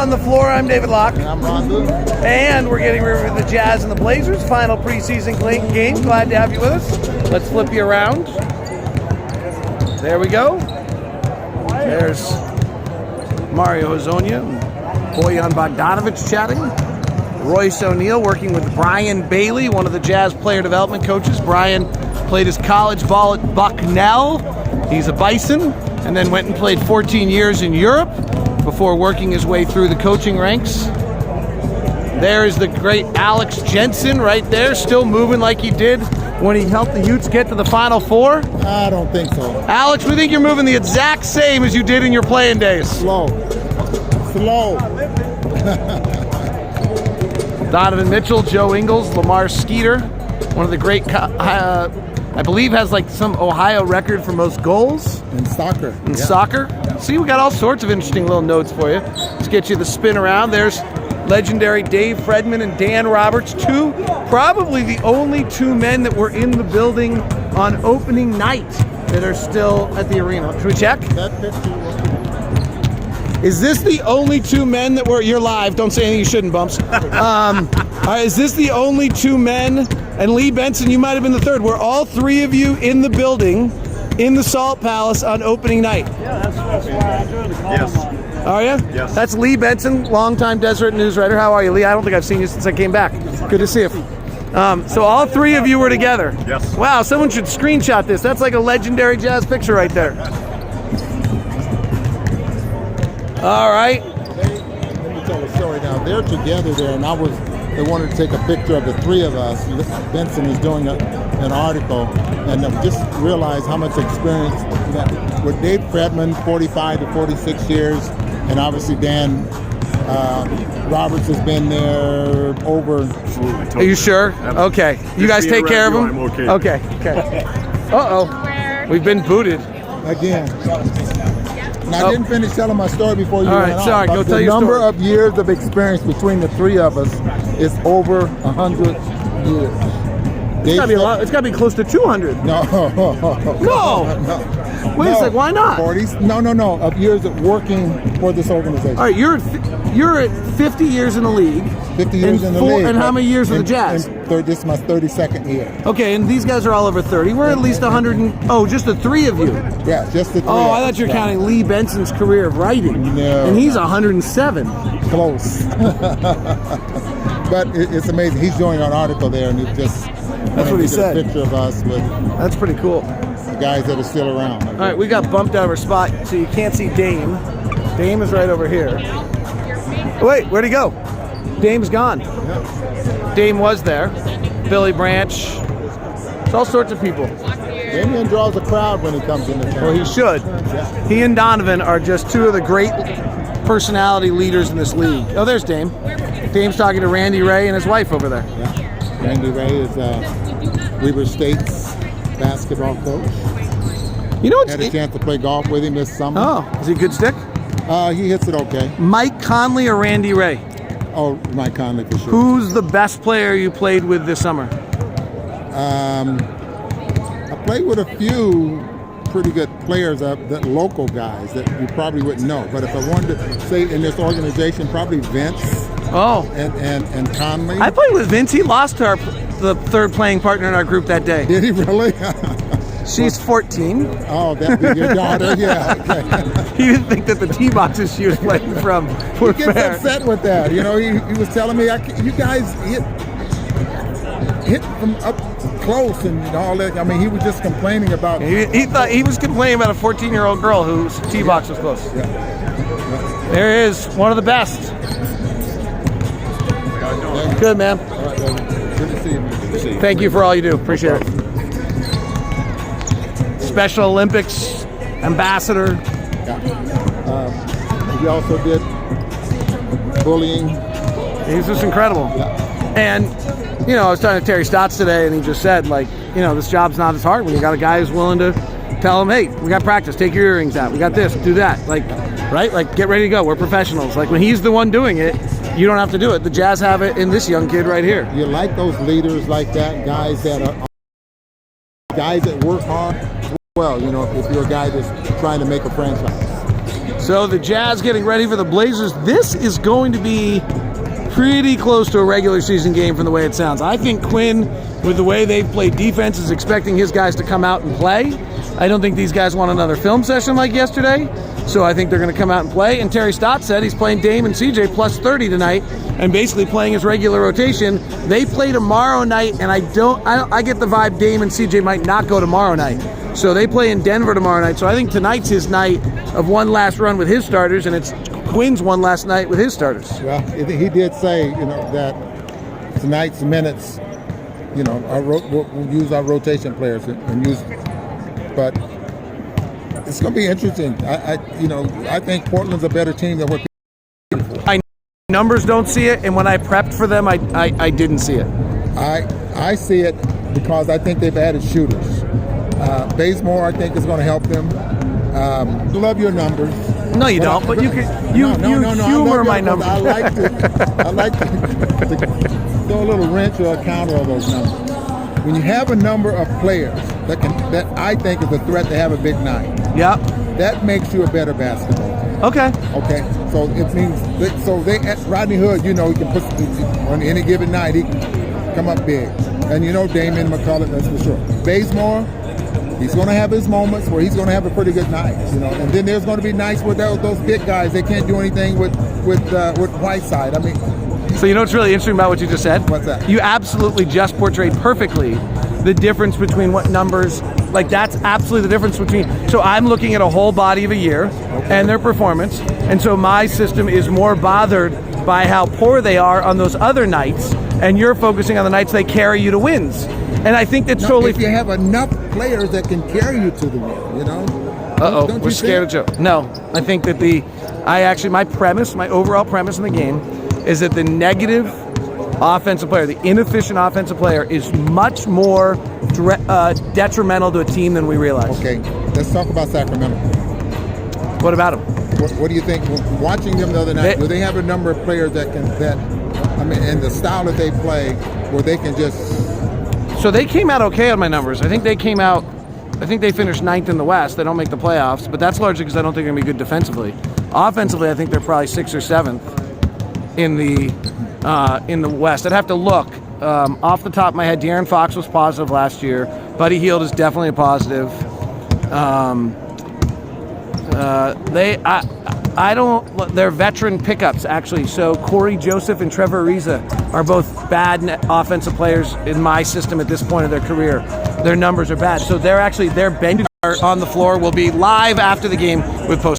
on the Floor. I'm David Locke. And I'm Ron Boone. And we're getting ready for the Jazz and the Blazers. Final preseason game. Glad to have you with us. Let's flip you around. There we go. There's Mario Hezonja and Bojan Bogdanovic chatting. Royce O'Neal working with Brian Bailey, one of the Jazz player development coaches. Brian played his college ball at Bucknell. He's a Bison, and then went and played 14 years in Europe before working his way through the coaching ranks. There is the great Alex Jensen right there, still moving like he did when he helped the Utes get to the Final Four. I don't think so. Alex, we think you're moving the exact same as you did in your playing days. Slow. Donovan Mitchell, Joe Ingles, Lamar Skeeter, one of the great, I believe has like some Ohio record for most goals. In soccer. Soccer. See, we got all sorts of interesting little notes for you. Let's get you the spin around. There's legendary Dave Fredman and Dan Roberts, probably the only two men that were in the building on opening night that are still at the arena. Should we check? That picture. Is this the only two men that were, you're live, don't say anything you shouldn't, Bumps. Is this the only two men, and Lee Benson, you might have been the third, were all three of you in the building, in the Salt Palace on opening night? Yeah, that's why I joined the call. Yes. Are you? Yes. That's Lee Benson, longtime Deseret news writer. How are you, Lee? I don't think I've seen you since I came back. Good to see you. So all three of you were together? Yes. Wow, someone should screenshot this. That's like a legendary Jazz picture right there. All right. Let me tell a story now. They're together there, and they wanted to take a picture of the three of us. Benson is doing an article, and I just realized how much experience that with Dave Fredman, 45 to 46 years, and obviously Dan Roberts has been there over. Are you sure? Okay. You guys take care of him? I'm okay. Okay. Uh-oh. We've been booted. Again. And I didn't finish telling my story before you went on. Sorry, go tell your story. The number of years of experience between the three of us is over 100 years. It's got to be a lot. It's got to be close to 200. No. Wait a sec. Why not? 40s? No. Of years of working for this organization. All right, you're at 50 years in the league. 50 years in the league. And how many years with the Jazz? This is my 32nd year. Okay, and these guys are all over 30. We're at least 100 just the three of you. Yeah, just the three. Oh, I thought you were counting Lee Benson's career of writing. No. And he's 107. Close. But it's amazing. He's doing an article there, and he just That's what he said. A picture of us with That's pretty cool. the guys that are still around. All right, we got bumped out of our spot, so you can't see Dame. Dame is right over here. Wait, where'd he go? Dame's gone. Yeah. Dame was there. Billy Branch. It's all sorts of people. Damian draws a crowd when he comes into town. Well, he should. Yeah. He and Donovan are just two of the great personality leaders in this league. Oh, there's Dame. Dame's talking to Randy Ray and his wife over there. Yeah. Randy Ray is Weber State's basketball coach. You know what's... Had a chance to play golf with him this summer. Oh, is he a good stick? He hits it okay. Mike Conley or Randy Ray? Oh, Mike Conley for sure. Who's the best player you played with this summer? I played with a few pretty good players, that local guys that you probably wouldn't know. But if I wanted to say in this organization, probably Vince. Oh. And Conley. I played with Vince. He lost to the third playing partner in our group that day. Did he really? She's 14. Oh, that'd be your daughter, yeah. Okay. He didn't think that the tee boxes she was playing from were He gets fair. upset with that. You know, he was telling me, you guys hit from up close and all that. I mean, he was just complaining about. He thought he was complaining about a 14-year-old girl whose tee box was close. Yeah. There he is, one of the best. Good, man. All right, good to see you, man. Good to see you. Thank you for all you do. Appreciate it. Special Olympics ambassador. Yeah. He also did bullying. He's just incredible. Yeah. And, I was talking to Terry Stotts today, and he just said, this job's not as hard when you got a guy who's willing to tell him, hey, we got practice, take your earrings out, we got this, do that. Right? Get ready to go. We're professionals. When he's the one doing it, you don't have to do it. The Jazz have it in this young kid right here. You like those leaders like that, guys that work hard. Well, if you're a guy that's trying to make a franchise. So the Jazz getting ready for the Blazers. This is going to be pretty close to a regular season game from the way it sounds. I think Quinn, with the way they've played defense, is expecting his guys to come out and play. I don't think these guys want another film session like yesterday, so I think they're going to come out and play. And Terry Stott said he's playing Dame and CJ plus 30 tonight and basically playing his regular rotation. They play tomorrow night, and I get the vibe Dame and CJ might not go tomorrow night. So they play in Denver tomorrow night. So I think tonight's his night of one last run with his starters, and it's Quinn's one last night with his starters. Well, he did say, that tonight's minutes, we'll use our rotation players and use, but it's going to be interesting. I think Portland's a better team than what people. Numbers don't see it, and when I prepped for them, I didn't see it. I see it because I think they've added shooters. Bazemore, I think, is going to help them. Love your numbers. No, you don't. But you humor my numbers. I like to throw a little wrench or a counter on those numbers. When you have a number of players that I think is a threat to have a big night. Yeah. That makes you a better basketball team. Okay. So it means Rodney Hood, he can put on any given night he can come up big. And Damian McCullough, that's for sure. Bazemore, he's going to have his moments where he's going to have a pretty good night, And then there's going to be nights with those big guys. They can't do anything with Whiteside. I mean, so what's really interesting about what you just said? What's that? You absolutely just portrayed perfectly the difference between what numbers. Like, that's absolutely the difference between. So I'm looking at a whole body of a year and their performance, and so my system is more bothered by how poor they are on those other nights, and you're focusing on the nights they carry you to wins. And I think that's totally. If you have enough players that can carry you to the win, Uh-oh, we're scared of Joe. No, I think that my overall premise in the game is that the negative offensive player, the inefficient offensive player, is much more detrimental to a team than we realize. Okay, let's talk about Sacramento. What about them? What do you think? Watching them the other night, do they have a number of players and the style that they play, where they can just... So they came out okay on my numbers. I think they finished 9th in the West. They don't make the playoffs, but that's largely because I don't think they're going to be good defensively. Offensively, I think they're probably 6th or 7th in the West. I'd have to look. Off the top of my head, De'Aaron Fox was positive last year. Buddy Hield is definitely a positive. They're veteran pickups, actually. So Corey Joseph and Trevor Ariza are both bad offensive players in my system at this point of their career. Their numbers are bad. So their bench on the floor will be live after the game with post.